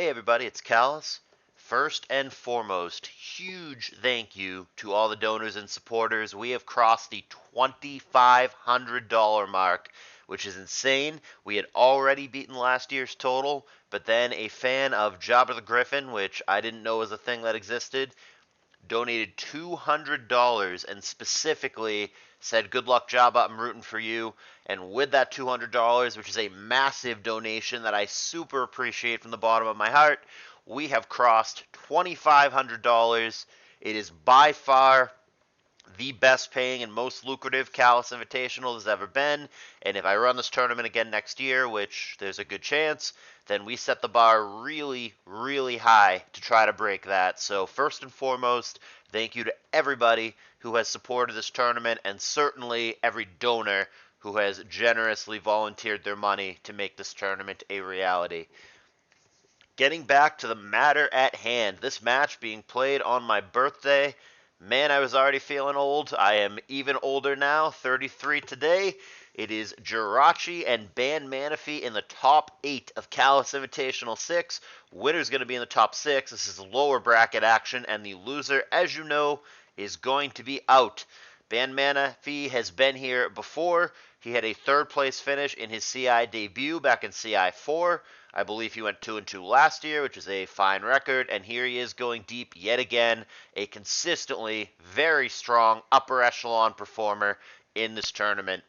Hey everybody, it's Callous. First and foremost, huge thank you to all the donors and supporters. We have crossed the $2,500 mark, which is insane. We had already beaten last year's total, but then a fan of Jabba the Griffin, which I didn't know was a thing that existed, donated $200 and specifically said, "Good luck, Jabba. I'm rooting for you." And with that $200, which is a massive donation that I super appreciate from the bottom of my heart, we have crossed $2,500. It is by far the best paying and most lucrative CALLOUS Invitational there's ever been. And if I run this tournament again next year, which there's a good chance, then we set the bar really, really high to try to break that. So first and foremost, thank you to everybody who has supported this tournament, and certainly every donor who has generously volunteered their money to make this tournament a reality. Getting back to the matter at hand, this match being played on my birthday. Man, I was already feeling old. I am even older now, 33 today. It is Jirachee and Ban Manaphy in the top 8 of CALLOUS Invitational 6. Winner's going to be in the top 6. This is lower bracket action, and the loser, as you know, is going to be out. Ban Manaphy has been here before. He had a third place finish in his CI debut back in CI 4. I believe he went 2-2 last year, which is a fine record, and here he is going deep yet again, a consistently very strong upper echelon performer in this tournament.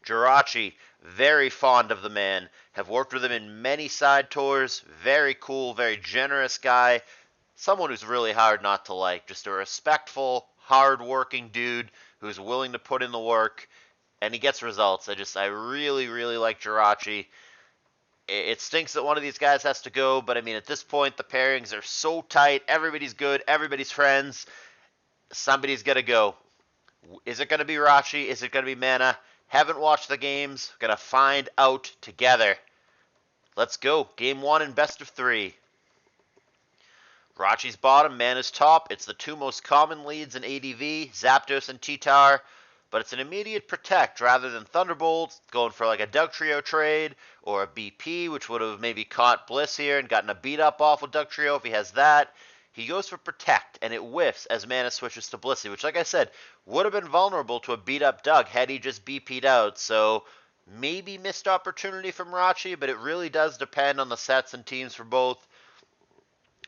Jirachee, very fond of the man, have worked with him in many side tours, very cool, very generous guy, someone who's really hard not to like, just a respectful, hard-working dude who's willing to put in the work, and he gets results. I really, really like Jirachee. It stinks that one of these guys has to go, but I mean, at this point, the pairings are so tight. Everybody's good. Everybody's friends. Somebody's got to go. Is it going to be Rachi? Is it going to be Mana? Haven't watched the games. Going to find out together. Let's go. Game 1 and best of 3. Rachi's bottom, Mana's top. It's the two most common leads in ADV, Zapdos and T-Tar. But it's an immediate protect rather than Thunderbolt, going for like a Dugtrio trade or a BP, which would have maybe caught Bliss here and gotten a beat up off with Dugtrio if he has that. He goes for protect, and it whiffs as Mana switches to Blissey, which, like I said, would have been vulnerable to a beat up Doug had he just BP'd out. So maybe missed opportunity from Rachi, but it really does depend on the sets and teams for both.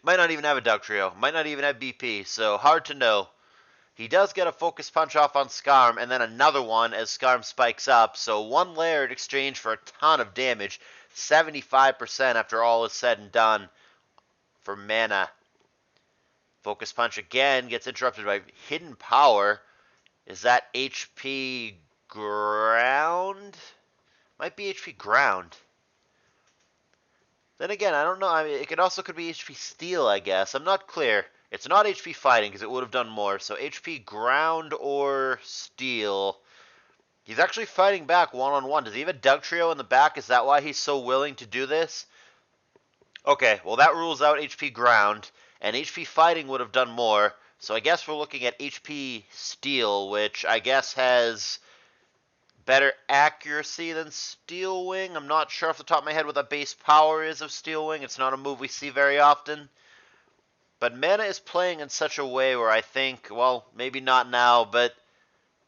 Might not even have a Dugtrio, might not even have BP, so hard to know. He does get a focus punch off on Skarm, and then another one as Skarm spikes up, so one layer in exchange for a ton of damage, 75% after all is said and done for Mana. Focus punch again gets interrupted by Hidden Power. Is that HP Ground? Might be HP Ground. Then again, I don't know. I mean, it also could be HP Steel, I guess. I'm not clear. It's not HP Fighting because it would have done more. So HP Ground or Steel. He's actually fighting back one-on-one. Does he have a Dugtrio in the back? Is that why he's so willing to do this? Okay, well that rules out HP Ground. And HP Fighting would have done more. So I guess we're looking at HP Steel, which I guess has better accuracy than Steel Wing. I'm not sure off the top of my head what the base power is of Steel Wing. It's not a move we see very often. But Mana is playing in such a way where I think, well, maybe not now, but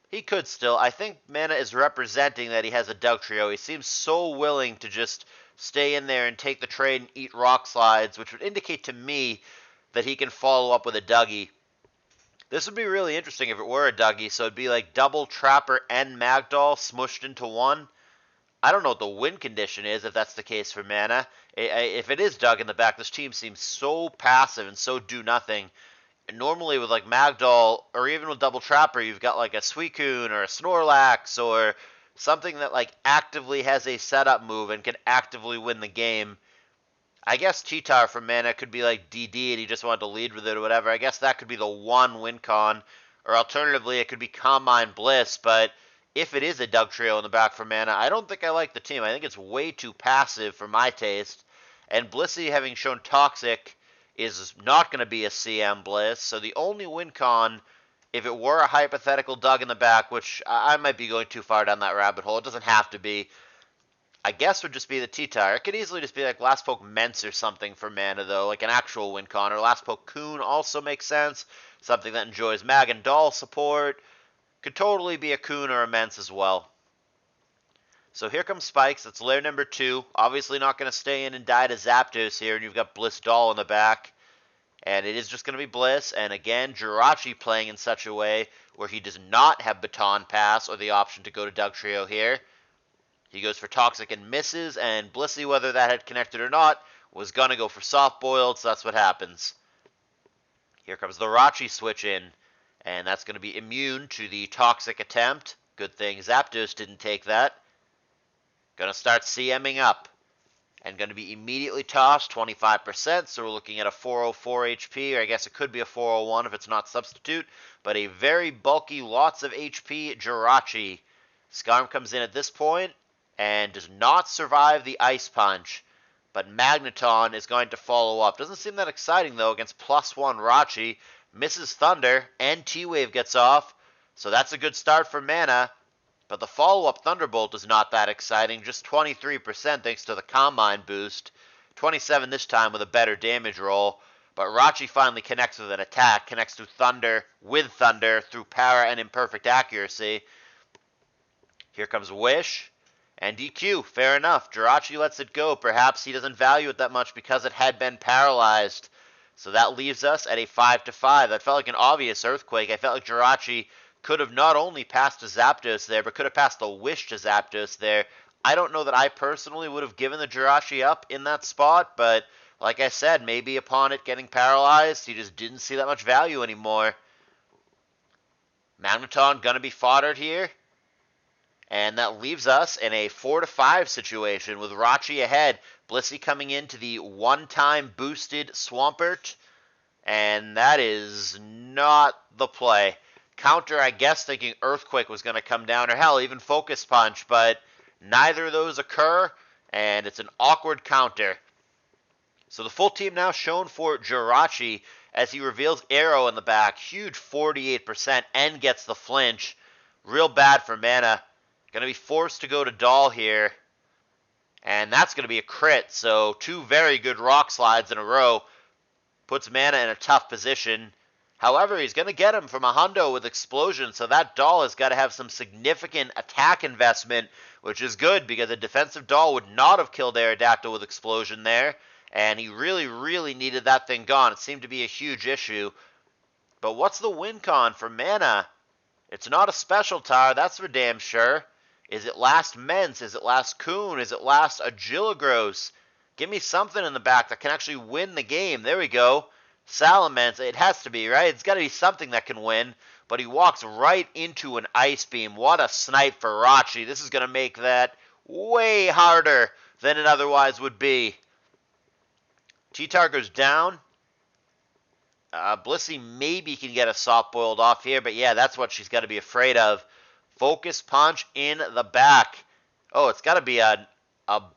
he could still. I think Mana is representing that he has a Dugtrio. He seems so willing to just stay in there and take the trade and eat rock slides, which would indicate to me that he can follow up with a Dougie. This would be really interesting if it were a Dougie, so it'd be like double Trapper and Magdoll smushed into one. I don't know what the win condition is if that's the case for Mana. If it is Doug in the back, this team seems so passive and so do-nothing. Normally with like Magdoll, or even with Double Trapper, you've got like a Suicune or a Snorlax or something that like actively has a setup move and can actively win the game. I guess T-Tar from Mana could be like DD and he just wanted to lead with it or whatever. I guess that could be the one win con. Or alternatively, it could be Combine Bliss, but if it is a Dugtrio in the back for Mana, I don't think I like the team. I think it's way too passive for my taste. And Blissey, having shown Toxic, is not going to be a CM Bliss. So the only win con, if it were a hypothetical Doug in the back, which I might be going too far down that rabbit hole, it doesn't have to be. I guess would just be the T-Tire. It could easily just be like Last Poke Mence or something for mana, though, like an actual win con. Or Last Poke Coon also makes sense. Something that enjoys Mag and Doll support. Could totally be a Coon or a Mence as well. So here comes Spikes. That's layer number 2. Obviously not going to stay in and die to Zapdos here, and you've got Bliss Doll in the back. And it is just going to be Bliss. And again, Jirachee playing in such a way where he does not have Baton Pass or the option to go to Dugtrio here. He goes for Toxic and misses, and Blissey, whether that had connected or not, was going to go for Soft Boiled, so that's what happens. Here comes the Rachi switch in, and that's going to be immune to the Toxic attempt. Good thing Zapdos didn't take that. Going to start CMing up, and going to be immediately tossed 25%, so we're looking at a 404 HP, or I guess it could be a 401 if it's not substitute, but a very bulky, lots of HP Jirachee. Skarm comes in at this point, and does not survive the Ice Punch, but Magneton is going to follow up. Doesn't seem that exciting, though, against +1 Rachi. Misses Thunder, and T-Wave gets off, so that's a good start for mana, but the follow-up Thunderbolt is not that exciting, just 23% thanks to the Combine boost. 27 this time with a better damage roll, but Rachi finally connects with an attack, connects to Thunder with Thunder through power and imperfect accuracy. Here comes Wish. And DQ, fair enough. Jirachee lets it go. Perhaps he doesn't value it that much because it had been paralyzed. So that leaves us at a 5-5. That felt like an obvious Earthquake. I felt like Jirachee could have not only passed to Zapdos there, but could have passed the Wish to Zapdos there. I don't know that I personally would have given the Jirachee up in that spot, but like I said, maybe upon it getting paralyzed, he just didn't see that much value anymore. Magneton gonna be foddered here. And that leaves us in a 4-5 situation with Rachi ahead. Blissey coming into the one-time boosted Swampert. And that is not the play. Counter, I guess, thinking Earthquake was going to come down, or hell, even Focus Punch, but neither of those occur, and it's an awkward counter. So the full team now shown for Jirachee as he reveals Arrow in the back. Huge 48% and gets the flinch. Real bad for mana. Going to be forced to go to Doll here. And that's going to be a crit. So 2 very good Rock Slides in a row. Puts mana in a tough position. However, he's going to get him from a hundo with Explosion. So that Doll has got to have some significant attack investment. Which is good because a defensive Doll would not have killed Aerodactyl with Explosion there. And he really, really needed that thing gone. It seemed to be a huge issue. But what's the win con for mana? It's not a Special Tower, that's for damn sure. Is it last Mence? Is it last Coon? Is it last Agilagros? Give me something in the back that can actually win the game. There we go. Salamence. It has to be, right? It's got to be something that can win. But he walks right into an Ice Beam. What a snipe for Rachi. This is going to make that way harder than it otherwise would be. T-Tar goes down. Blissey maybe can get a Soft Boiled off here. But yeah, that's what she's got to be afraid of. Focus Punch in the back. Oh, it's got to be a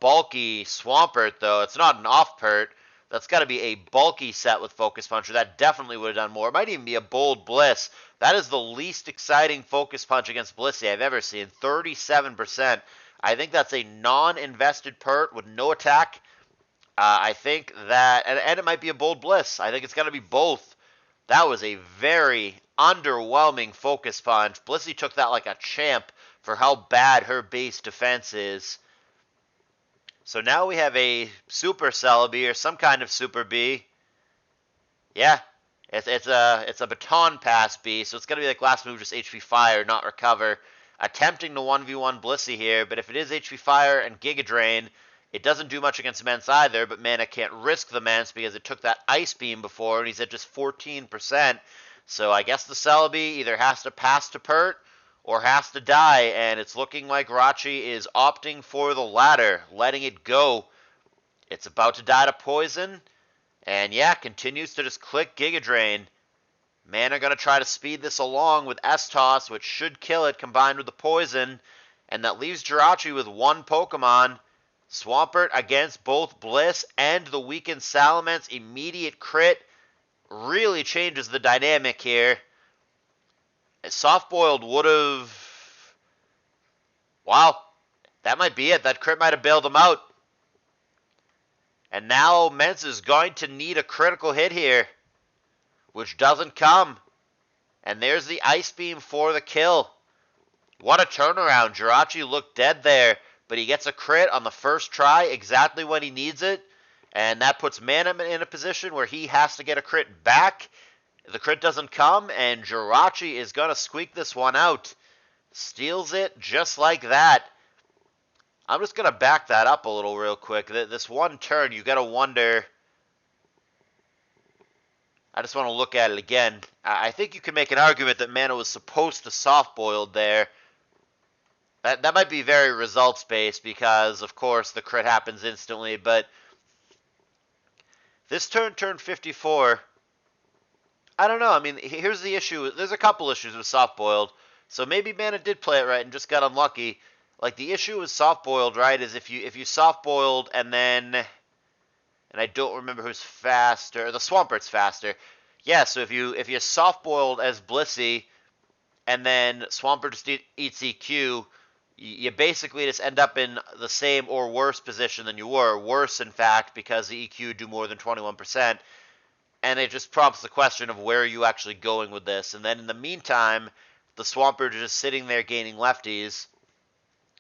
bulky Swampert, though. It's not an off-pert. That's got to be a bulky set with Focus Punch. That definitely would have done more. It might even be a bold Bliss. That is the least exciting Focus Punch against Blissey I've ever seen. 37%. I think that's a non-invested pert with no attack. I think that, and it might be a bold Bliss. I think it's got to be both. That was a very underwhelming Focus Punch. Blissey took that like a champ for how bad her base defense is. So now we have a Super Celebi or some kind of Super B. Yeah, it's a Baton Pass B, so it's going to be like last move, just HP Fire, not Recover. Attempting to 1v1 Blissey here, but if it is HP Fire and Giga Drain, it doesn't do much against Mence either, but mana can't risk the Mence because it took that Ice Beam before, and he's at just 14%. So I guess the Celebi either has to pass to Pert or has to die, and it's looking like Rachi is opting for the latter, letting it go. It's about to die to Poison, and yeah, continues to just click Giga Drain. Mana going to try to speed this along with S-Toss, which should kill it combined with the Poison, and that leaves Jirachee with one Pokemon. Swampert against both Bliss and the weakened Salamence. Immediate crit really changes the dynamic here. Soft Boiled would have... Wow. That might be it. That crit might have bailed him out. And now Mens is going to need a critical hit here, which doesn't come. And there's the Ice Beam for the kill. What a turnaround. Jirachee looked dead there, but he gets a crit on the first try exactly when he needs it. And that puts Mana in a position where he has to get a crit back. The crit doesn't come, and Jirachee is going to squeak this one out. Steals it just like that. I'm just going to back that up a little real quick. This one turn, you got to wonder. I just want to look at it again. I think you can make an argument that Mana was supposed to soft-boiled there. That might be very results-based because, of course, the crit happens instantly. But this turn 54, I don't know. I mean, here's the issue. There's a couple issues with soft-boiled. So maybe Mana did play it right and just got unlucky. Like, the issue with soft-boiled, right, is if you soft-boiled and then... And I don't remember who's faster. The Swampert's faster. Yeah, so if you soft-boiled as Blissey and then Swampert just eats EQ, you basically just end up in the same or worse position than you were. Worse, in fact, because the EQ do more than 21%. And it just prompts the question of where are you actually going with this. And then in the meantime, the Swampert is just sitting there gaining lefties.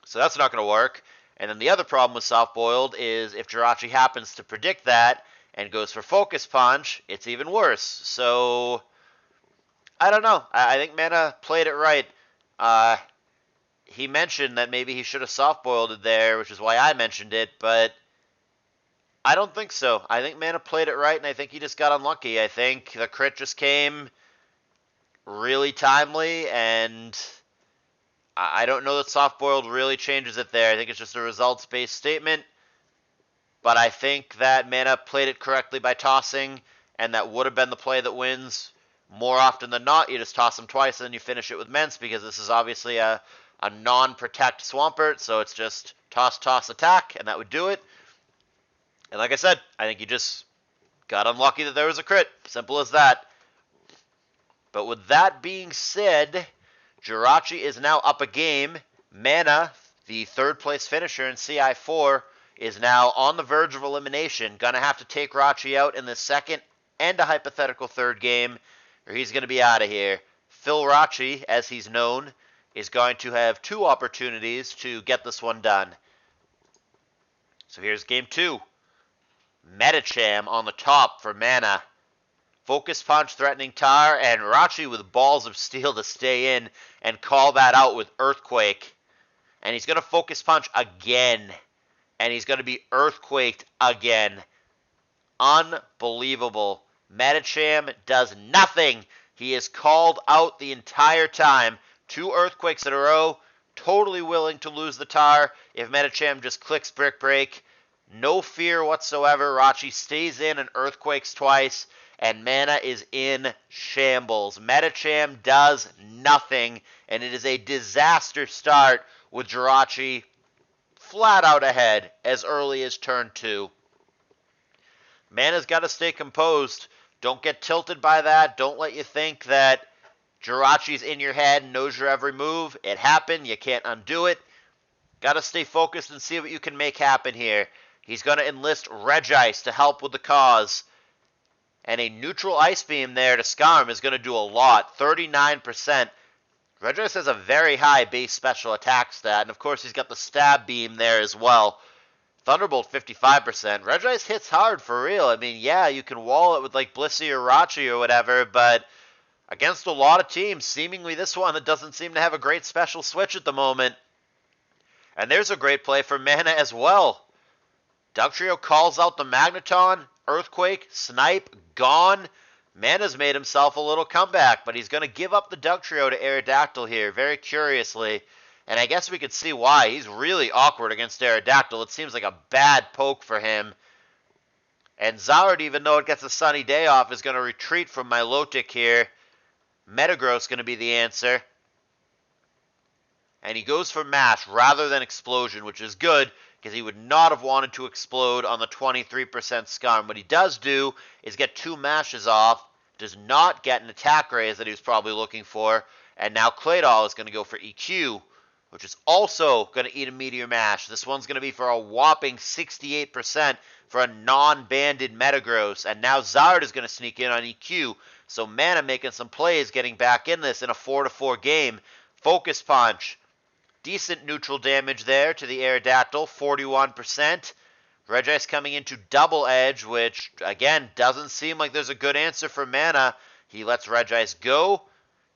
So that's not going to work. And then the other problem with soft-boiled is if Jirachee happens to predict that and goes for Focus Punch, it's even worse. So, I don't know. I think Mana played it right. He mentioned that maybe he should have soft-boiled it there, which is why I mentioned it, but I don't think so. I think Mana played it right, and I think he just got unlucky. I think the crit just came really timely, and I don't know that soft-boiled really changes it there. I think it's just a results-based statement. But I think that Mana played it correctly by tossing, and that would have been the play that wins. More often than not, you just toss them twice and then you finish it with Mence, because this is obviously a non-protect Swampert, so it's just toss, toss, attack, and that would do it. And like I said, I think you just got unlucky that there was a crit. Simple as that. But with that being said, Jirachee is now up a game. Mana, the third-place finisher in CI4, is now on the verge of elimination. Gonna have to take Jirachee out in the second and a hypothetical third game, or he's gonna be out of here. Phil Jirachee, as he's known, is going to have two opportunities to get this one done. So here's game two. Medicham on the top for Mana. Focus Punch threatening Tar, and Jirachee with balls of steel to stay in and call that out with Earthquake. And he's going to Focus Punch again. And he's going to be Earthquaked again. Unbelievable. Medicham does nothing. He is called out the entire time. 2 Earthquakes in a row. Totally willing to lose the Tar if Medicham just clicks Brick Break. No fear whatsoever. Jirachee stays in and Earthquakes twice. And Mana is in shambles. Medicham does nothing. And it is a disaster start with Jirachee flat out ahead as early as turn 2. Mana's got to stay composed. Don't get tilted by that. Don't let you think that Jirachee's in your head and knows your every move. It happened. You can't undo it. Got to stay focused and see what you can make happen here. He's going to enlist Regice to help with the cause. And a neutral Ice Beam there to Skarm is going to do a lot. 39%. Regice has a very high base special attack stat. And of course he's got the Stab Beam there as well. Thunderbolt 55%. Regice hits hard for real. I mean, yeah, you can wall it with like Blissey or Jirachee or whatever. But against a lot of teams, seemingly this one that doesn't seem to have a great special switch at the moment. And there's a great play for Mana as well. Dugtrio calls out the Magneton. Earthquake, Snipe, gone. Mana's made himself a little comeback, but he's going to give up the Dugtrio to Aerodactyl here, very curiously. And I guess we could see why. He's really awkward against Aerodactyl. It seems like a bad poke for him. And Zard, even though it gets a sunny day off, is going to retreat from Milotic here. Metagross going to be the answer. And he goes for Mash rather than Explosion, which is good, because he would not have wanted to explode on the 23% Skarm. What he does do is get 2 Mashes off, does not get an Attack Raise that he was probably looking for, and now Claydol is going to go for EQ, which is also going to eat a Meteor Mash. This one's going to be for a whopping 68% for a non-banded Metagross. And now Zard is going to sneak in on EQ. So Mana making some plays, getting back in this in a 4-4 game. Focus Punch. Decent neutral damage there to the Aerodactyl, 41%. Regice coming into Double Edge, which, again, doesn't seem like there's a good answer for Mana. He lets Regice go,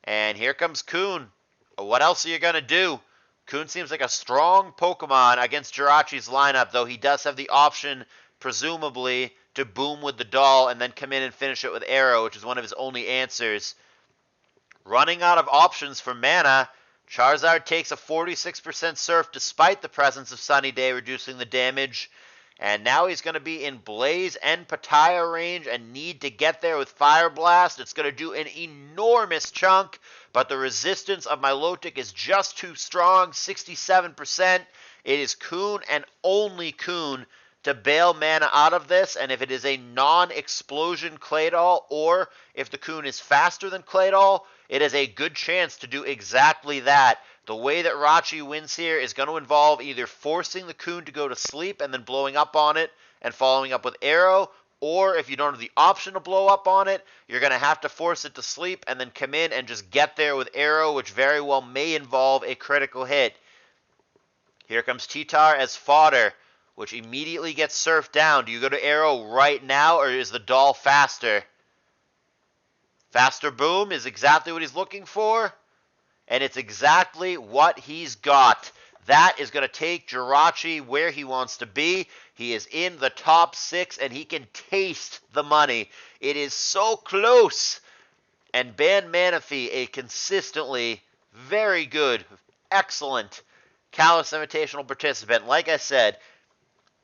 and here comes Kun. What else are you going to do? Kun seems like a strong Pokemon against Jirachi's lineup, though he does have the option, presumably, to boom with the Doll and then come in and finish it with Arrow, which is one of his only answers. Running out of options for Mana, Charizard takes a 46% Surf despite the presence of Sunny Day reducing the damage. And now he's going to be in Blaze and Pataya range and need to get there with Fire Blast. It's going to do an enormous chunk, but the resistance of Milotic is just too strong, 67%. It is Kun and only Kun to bail Mana out of this, and if it is a non-explosion Claydol, or if the Kun is faster than Claydol, it has a good chance to do exactly that. The way that Jirachee wins here is going to involve either forcing the Kun to go to sleep and then blowing up on it and following up with Arrow, or if you don't have the option to blow up on it, you're going to have to force it to sleep and then come in and just get there with Arrow, which very well may involve a critical hit. Here comes T-Tar as fodder, which immediately gets surfed down. Do you go to Arrow right now, or is the Doll faster? Faster boom is exactly what he's looking for, and it's exactly what he's got. That is going to take Jirachee where he wants to be. He is in the top 6, and he can taste the money. It is so close. And Ban Manaphy, a consistently very good, excellent CALLOUS Invitational participant. Like I said,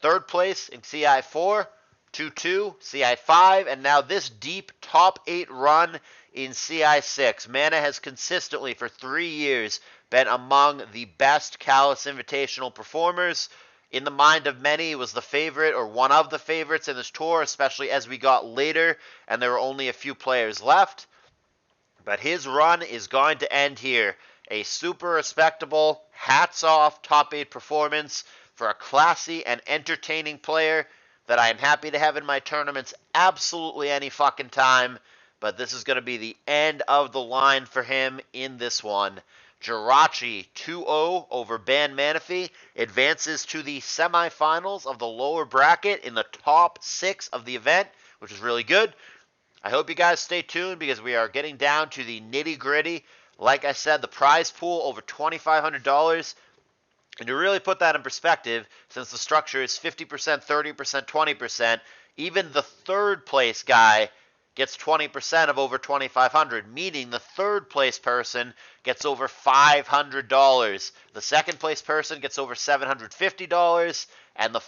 3rd place in CI4, 2-2, CI5, and now this deep top 8 run in CI6. Mana has consistently, for 3 years, been among the best CALLOUS Invitational performers. In the mind of many, he was the favorite, or one of the favorites in this tour, especially as we got later, and there were only a few players left. But his run is going to end here. A super respectable, hats-off top 8 performance for a classy and entertaining player that I am happy to have in my tournaments absolutely any fucking time. But this is going to be the end of the line for him in this one. Jirachee 2-0 over Ban Manaphy advances to the semifinals of the lower bracket in the top 6 of the event, which is really good. I hope you guys stay tuned because we are getting down to the nitty-gritty. Like I said, the prize pool over $2,500. And to really put that in perspective, since the structure is 50%, 30%, 20%, even the 3rd place guy gets 20% of over $2,500, meaning the 3rd place person gets over $500. The 2nd place person gets over $750, and the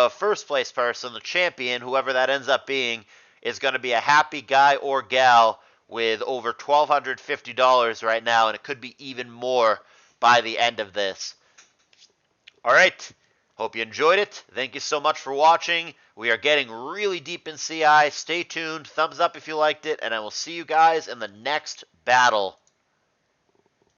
1st place person, the champion, whoever that ends up being, is going to be a happy guy or gal with over $1,250 right now, and it could be even more by the end of this. All right, hope you enjoyed it. Thank you so much for watching. We are getting really deep in CI. Stay tuned. Thumbs up if you liked it, and I will see you guys in the next battle.